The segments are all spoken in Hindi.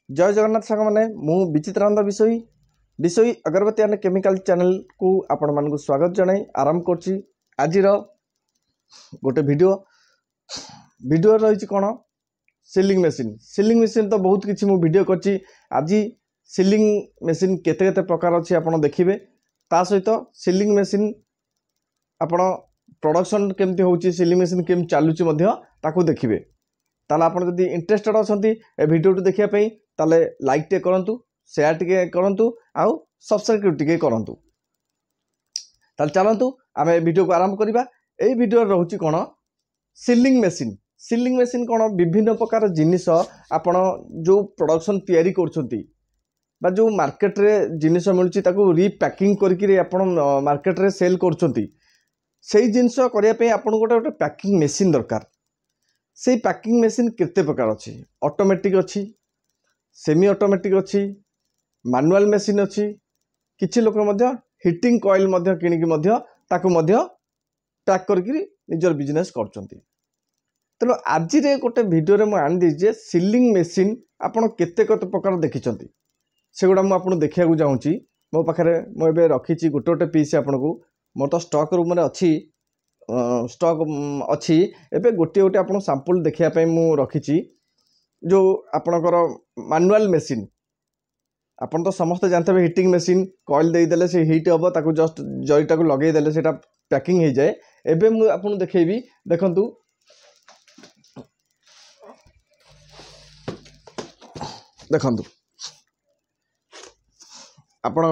जय जगन्नाथ सांग मैंने मु विचित्रानंद विषय अगरबत्ती एंड केमिकल चैनल को आपण मानक स्वागत जनाई आरंभ करछि। आज गोटे वीडियो रही कौन सिलिंग मेसीन तो बहुत किसी मु वीडियो करछि। आज सिलिंग मेसीन केते केते प्रकार अच्छी आपड़ देखिए ता सहित सिलिंग मेसीन आपण प्रोडक्शन केमती होची सिलिंग मेसीन केम चलुची ताकू देखिए। ताले आपण जदि इंटरेस्टेड अछंती ए वीडियो देखिया पई ताले लाइक टे करंतु, शेयर टे करंतु, आउ सब्सक्राइब टे करंतु। ताले चलंतु आमे वीडियो को आरंभ करिबा। ए वीडियो रहउची कोन सिलिंग मेसीन कोन विभिन्न प्रकार जिनिस आपण जो प्रोडक्शन तयारी करछंती बा जो मार्केट रे जिनिस मिलुची ताकू रीपैकिंग करके आपण मार्केट रे सेल करछंती। सेही जिनिस करिया पई आपण गोटे पैकिंग मेसीन दरकार। से पैकिंग मेसीन केते प्रकार अच्छी, ऑटोमेटिक अच्छी, सेमी ऑटोमेटिक अच्छी, मैनुअल मेसीन अच्छी। किछि लोक मध्य हिटिंग कॉइल मध्य किनिकी मध्य ताकू मध्य ट्रैक करके निजर बिजनेस करछंती। तेणु आज गोटे वीडियो रे मु आनि दी जे सिलिंग मेसीन आपण केते कते प्रकार देखिछंती सेगुडा मु आपन देखिया को चाहूची। मो पाखरे मु एबे रखिछि गोटे गोटे पीस आपन को मोर तो स्टॉक रूम रे अछि स्टॉक अच्छी एबे गोटे गोटे आपन सैंपल देखिया पई मु रखिछि। जो आपनकर मैनुअल मेसीन आपन तो समस्त जानते हैं हिटिंग मेसीन कॉइल दे देले से हिट हबो ताकू जस्ट जईटा को लगे देले सेटा पैकिंग हो जाए। एबे मु आपन देखैबी देखंतु देखंतु आपन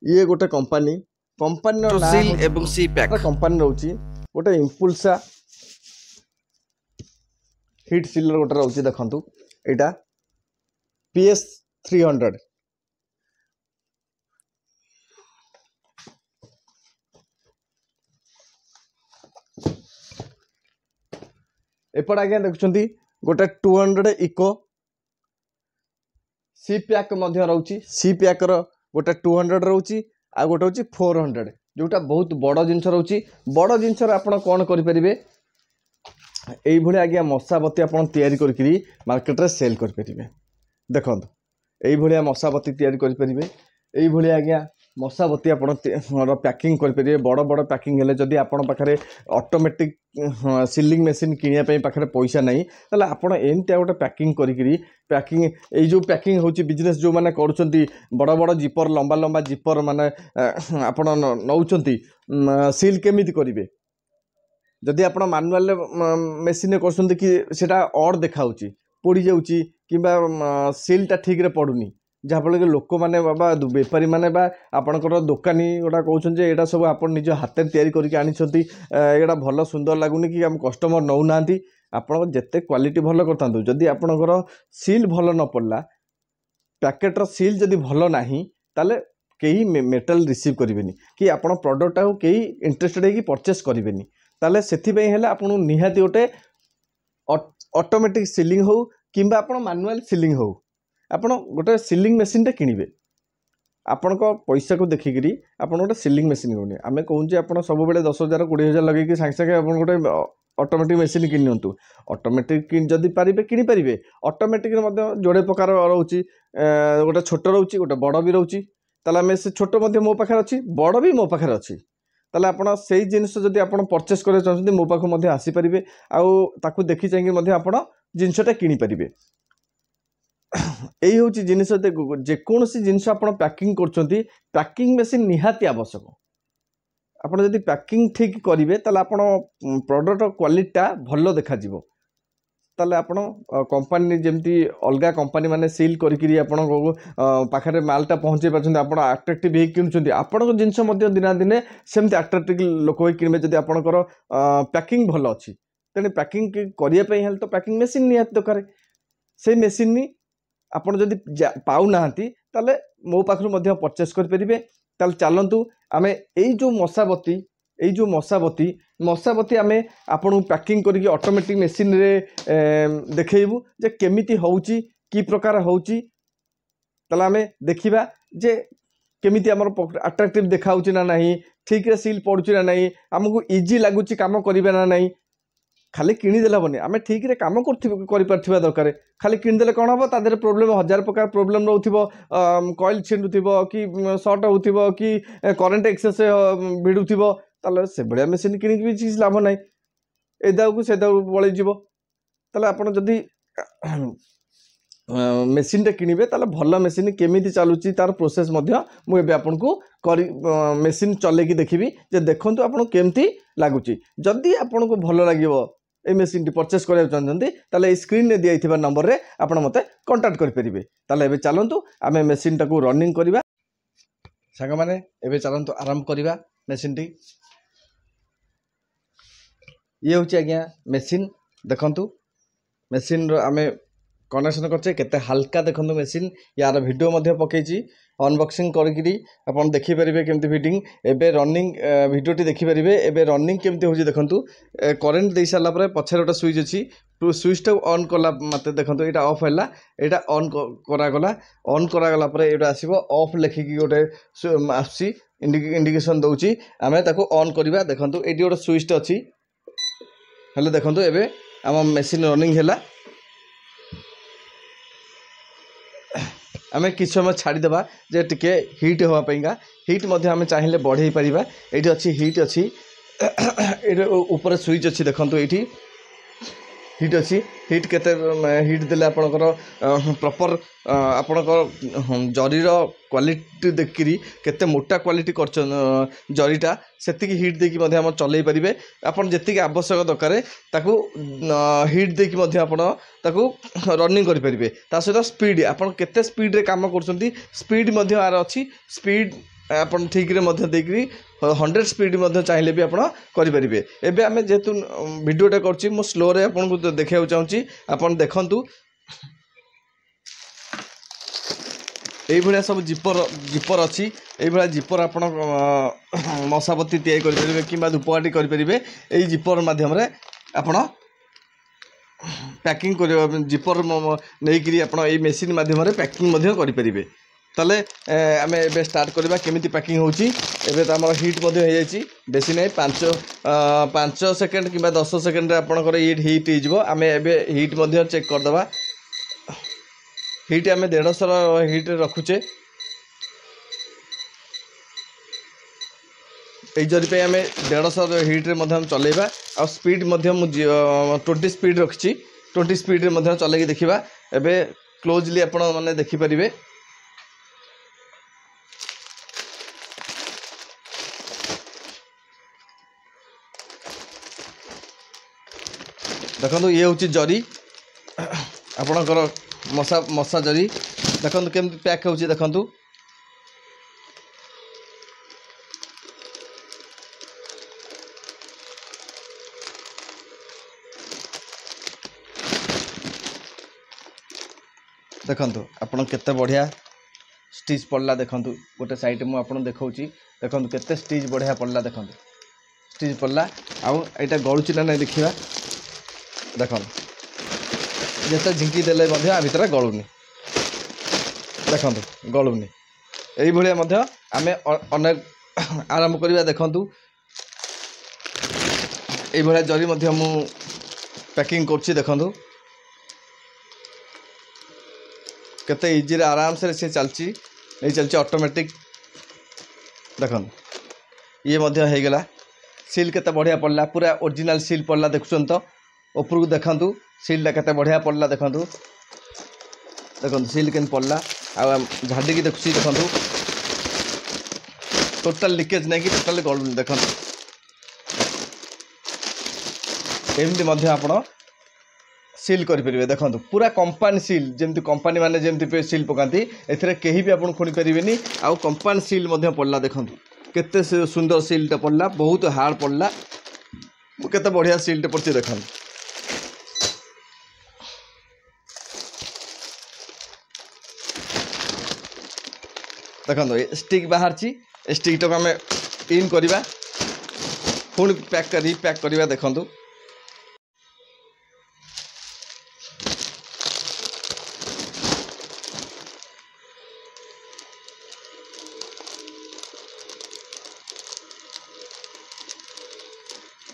ये गोटे कंपनी सील एवं सी पैक कंपनी रोची गोटे इम्पुल्सा हिट सीलर गोटे रोची देखंतु एटा PS 300 एपट आज्ञा देखुंती गोटे 200 इको सी पैक मध्य रोची। सी पैक रो गोटे 200 रोची आ गोटे होची 400 जोटा बहुत बड़ जिनस रोची। बड़ जिनस आपन कौन करें यही भाई आज्ञा मशाबती आपन तैयारी करी मार्केट रे सेल करें। देखो यही भाया मशाबती तैयारी करें यही भाया आज्ञा मशाबती आपन पैकिंग करें। बड़ बड़ पैकिंग हेले जदि आपन पाखरे ऑटोमेटिक सिलिंग मेसीन किनिया पई पाखरे पैसा नहीं ताले आपन एमती गोटे पैकिंग करी पैकिंग ये जो पैकिंग होची बिजनेस जो माने करूछंती बड़ बड़ जिपर लंबा लंबा जिपर माने आपन नौचंती सील केमिति करिवे। जदि आपन मैनुअल मेसीन करछंती कि सेटा ऑड देखाउची पड़ी जाउची किबा सीलटा ठीक रे पडुनी जहाँफल कि लोक मैंने बाबा बेपारी मैंने आपणकर दोकानी गोटा कहते हैं यहाँ सब आप निज हाथ तैयारी करके आनी यहाँ भल सुंदर लगुनि कि आम कस्टमर नौ ना आप जिते क्वालिटी भल करता जदि आपणकर सील भल न पड़ला पैकेटर सील जदि भल ना ताले कहीं मेटल रिसीव करेंगे कि आपण प्रोडक्ट को कहीं इंटरेस्टेड है कि परचेस करेंगे ताले से आपन निहाती गोटे ऑटोमेटिक सीलिंग हो कि मैनुअल सीलिंग हो आपन गोटे सिलिंग मेसीन टे किनिबे आपण को पैसा को देखिकी आपन गोटे सिलिंग मेसीन किने आमे कहूँ आप सब बेले 10,000 20,000 लगे सांगे सांगे आप गोटे ऑटोमेटिक मेसीन किनियंतु। ऑटोमेटिक जदि पारिबे किनि पारिबे ऑटोमेटिक जोड़े प्रकार रोची गोटे छोट रोची गोटे बड़ भी रोची ताले आमे से छोट मध्य मो पाखरे अछि बड़ भी मो पाखरे अछि ताले आपण सेही जिनिस जदि आपण परचेस करे चाहते मो पाखु मध्य आसी पारिबे आउ ताकू देखि चाहिए मध्य आपण जिनिसटा किनि पारिबे। यही हूँ जिनस जेकोसी जिनस आप पैकिंग कर पैकिंग मेसीन निहाती आवश्यक। आपड़ जदि पैकिंग ठीक करेंगे ताले आपण प्रोडक्ट क्वालिटीटा भल देखा ताले आपण कंपनी जमती अलग कंपनी माने सील करी आपण पाखरे मालटा पहुँचे पार्टी आप अट्राक्टिव ही किणुंट आपण जिनस दिना दिने सेमती अट्राक्टिव लोक किणवे जदि आपणकर पैकिंग भल अच्छी तेणु पैकिंग करने तो पैकिंग मेसीन निहाती दरकार। से मेसीन आपन जदि पाऊना ताले मो पाखरु मध्य परचेस करें ताले चलतु आमे एई जो मशाबती आमे आपन पैकिंग करके ऑटोमेटिक मेसीन रे देखैबु जे केमिति होउची की प्रकार होउची ताले आमे देखिबा जे केमिति हमर अट्रैक्टिव देखाउची ना नहीं ठीक रे सील पडुची ना नहीं हमकु इजी लागुची काम करिबे ना नहीं खाली किणीदेले हेनी आम ठीक रे काम कर दरकार खाली किणीदेले कौन हम तादेह प्रोब्लेम हजार प्रकार प्रोब्लेम रोथो कॉइल छिंडुथिबो कि सर्ट होथिबो कि करेंट एक्सेस भिड़ुथिबो ताले से बड़िया मेसीन किଣିକି भी किसी लाभ ना ए दाऊ से दाऊ बळै जीवो ताले आपण जदी मेसीनटे किणवे ताले भल मेसीन केमिति चलुची तार प्रोसेस मध्य मु एबे आपनको करी मेसीन चलेकी देखिबी जे देखंतु आपण केमती लागुची जदी आपनको भल लागिवो ए मेसीन टी परचेस करिया चाहते ताले स्क्रीन ने दिया नंबर रे आपण मते कांटेक्ट करि परिबे ताले एबे चलंतु आमे मेसीन टाकू रनिंग करिबा संग माने एबे चलंतु आरंभ करिबा मेसीन टी ये होची आज्ञा मेसीन देखंतु मेसीन रो आमे कनेक्शन करछे केते हल्का देखंतु मेसीन यार वीडियो मध्ये पकेची अनबॉक्सिंग करकिरी आपण देखि परिबे केमती फिटिंग एबे रनिंग वीडियो टी देखि परिबे एबे रनिंग केमती होची देखंतु करंट देई साला परे पछे गोटे स्विच अछि स्विच टा ऑन करला मते देखंतु एटा ऑफ हैला एटा ऑन करा गला परे एटा आसीबो ऑफ लेखि की गोटे आसी इंडिकेशन दउची आमे ताको ऑन करबा देखंतु एटी गोटे स्विच टा अछि हेले देखंतु एबे हम मेसीन रनिंग हैला आमे किछ समय छाड़ी देबा जे टिके हीट होवा पइगा हीट मध्ये आमे चाहिले बढ़ाई परिबा एठी अछि हीट अछि एठी ऊपर स्विच अछि देखंतु एठी हीट अच्छी हीट केते हीट देले आपनकर प्रॉपर आपनकर जरीर क्वालिटी देखिरी केते मोटा क्वालिटी कर जरीटा सेतिकी हीट देकी मध्ये हम चलै परिबे आपन जेतिकी आवश्यक दरकार ताकू हीट देकी मध्ये आपन ताकू रनिंग करि परिबे ता सहित स्पीड आपन केते स्पीड रे काम करछंती स्पीड मध्ये आर अछि स्पीड आपन ठीक रे मध्ये देखिरी 100 स्पीड मध्ये चाहिए भी आपन करि परिबे एबे आमे जेतु वीडियोटा करछि मो स्लो रे आपन को देखाउ चाहूछि आपन देखंतु एई भलिया सब जिपर अछि एई भलिया जिपर आपन मसाबती तयार करि परिबे किबा धूपकाठी करि परिबे एई जिपर माध्यम रे आपन पैकिंग कर जिपर नहींकि आप मेसीन मध्यम पैकिंग करि परिबे ताले आमे एबे स्टार्ट करबा केमिति पैकिंग होची एबे त हमर हीट मध्ये हो जायछि बेसी नै 5 सेकंड किबा 10 सेकंड रे आपनकर हीट हिजबो आमे एबे हीट मध्ये चेक कर दबा हीट आमे 150 हीट रे रखुचे ए जरी पे आमे 150 हीट रे मध्ये हम चलेबा आ स्पीड मध्ये 20 स्पीड रखछि 20 स्पीड रे मध्ये चलेकी देखिबा एबे क्लोजली आपण माने देखि परिबे देखो ये हूँ जरी आपणकर मशा जरी देखो केमती पैक हो देखु देखु आपन केते बढ़िया स्टिच पड़ला देखु गोटे साइड मु आपन देखौची देखु केते स्टिच बढ़िया पड़ला देखु स्टिच पड़ला आउ एटा गळुची ना नहीं देखिबा देख जिते झिंकी देले भितर गलुनी देखु गलुनी यही आम अनेक आरंभ करवा देखु ये जरी मु पैकिंग कर देखु केते इजी रे आराम से चलची नहीं चलची ऑटोमेटिक देखु ये हो गला सील केते बढ़िया पड़ला पूरा ओरिजिनल सील पड़ला देखुन तो ऊपर को देखु सीलटा केते बढ़िया पड़ला देखु देखु सील केन पड़ला आ झाड़ी की देखुची देखु टोटल लीकेज नहीं कि टोटल गलुनी देखु एमती मध्य आपण सील करें देखु पूरा कंपानी सील जमती कंपानी माने जमती सील पकाती एथिरे केही भी आपण खुणी परिबेनी आ कंपानी सील मध्य पड़ला देखु केते सुंदर सीलटा पड़ला बहुत हार्ड पड़ला केते बढ़िया सीलटे पड़ची देखु देखो स्टिक बाहर स्टिक टाक आम इन करवा पुणी पैक करवा देखु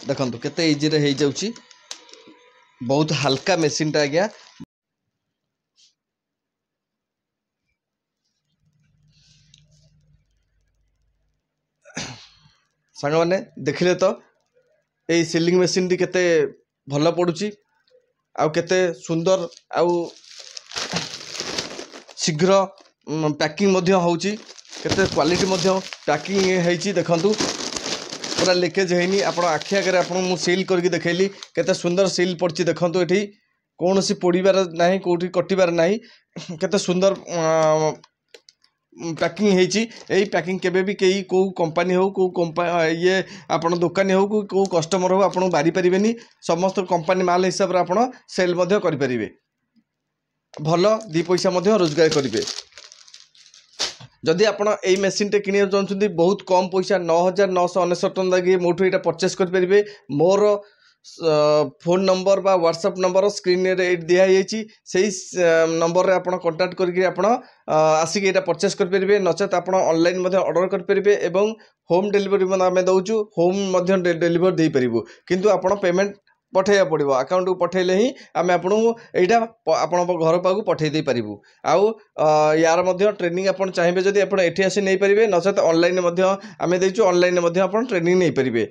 देखु केते इजी रे हो जाउची बहुत हल्का मेसीनटा आज्ञा सांग मैंने देखिले तो यही सिलिंग मेसीन टी केते भल पड़ुची आउ केते सुंदर आउ शीघ्र पैकिंग मध्य होउची केते क्वालिटी मध्य पैकिंग हेची देखंतु पूरा लीकेज हैनी आपण आखि आगे आपण मु सील करके देखैली केते सुंदर सील पड़ची देखंतु एठी कौन सी पोड़ीबार नहीं कोठी कटिबार नहीं केते सुंदर पैकिंग हेची एई पैकिंग केबे भी कई को कंपनी हो को ये आपण दुकानी हो को कस्टमर हो आपण बारी परिबेनी समस्त कंपनी माल हिसाब रे आपण सेल मध्य करि परिबे भल दी पैसा मध्य रोजगार करिवे जदि आपण एई मेसीन टे किनिया चाहछुंदी बहुत कम पैसा 9999 टका लगी मोठो एटा परचेस करि परिबे मोर फोन नंबर बा व्हाट्सएप नंबर स्क्रीन रे दिया जाइए से नंबर रे आपण कांटेक्ट करके आपण आसिक एटा परचेस कर परिबे नचेत आपण ऑनलाइन मध्ये ऑर्डर कर परिबे एवं होम डिलीवरी मध्ये आमे दउचु होम मध्ये डिलीवर दे परिबो किंतु आपण पेमेंट पठेया पड़ो अकाउंट को पठेले ही आम आपन एटा आपण घर पाक पठे दे परिबु आउ यार मध्ये ट्रेनिंग आपण चाहिबे जदि आपण एठी आसी नै परिबे नचेत ऑनलाइन मध्ये आमे देचु ऑनलाइन मध्ये आपण ट्रेनिंग नै परिबे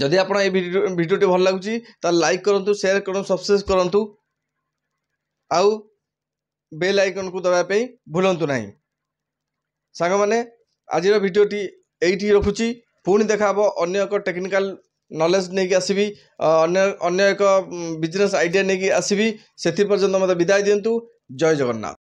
जदि आप भिडियोटी भल लगुच लाइक करूँ शेयर करूँ सब्सक्राइब करूँ आउ बेल आइकन को दबापी भूलु ना सांग मैंने आज भिडियोटी यही रखुची पुणी देखा अन्य एक टेक्निकल नॉलेज नहीं आसबि अन्य एक बिजनेस आइडिया नहीं आसबि से पर्यंत मत विदाय दिंतु जय जगन्नाथ।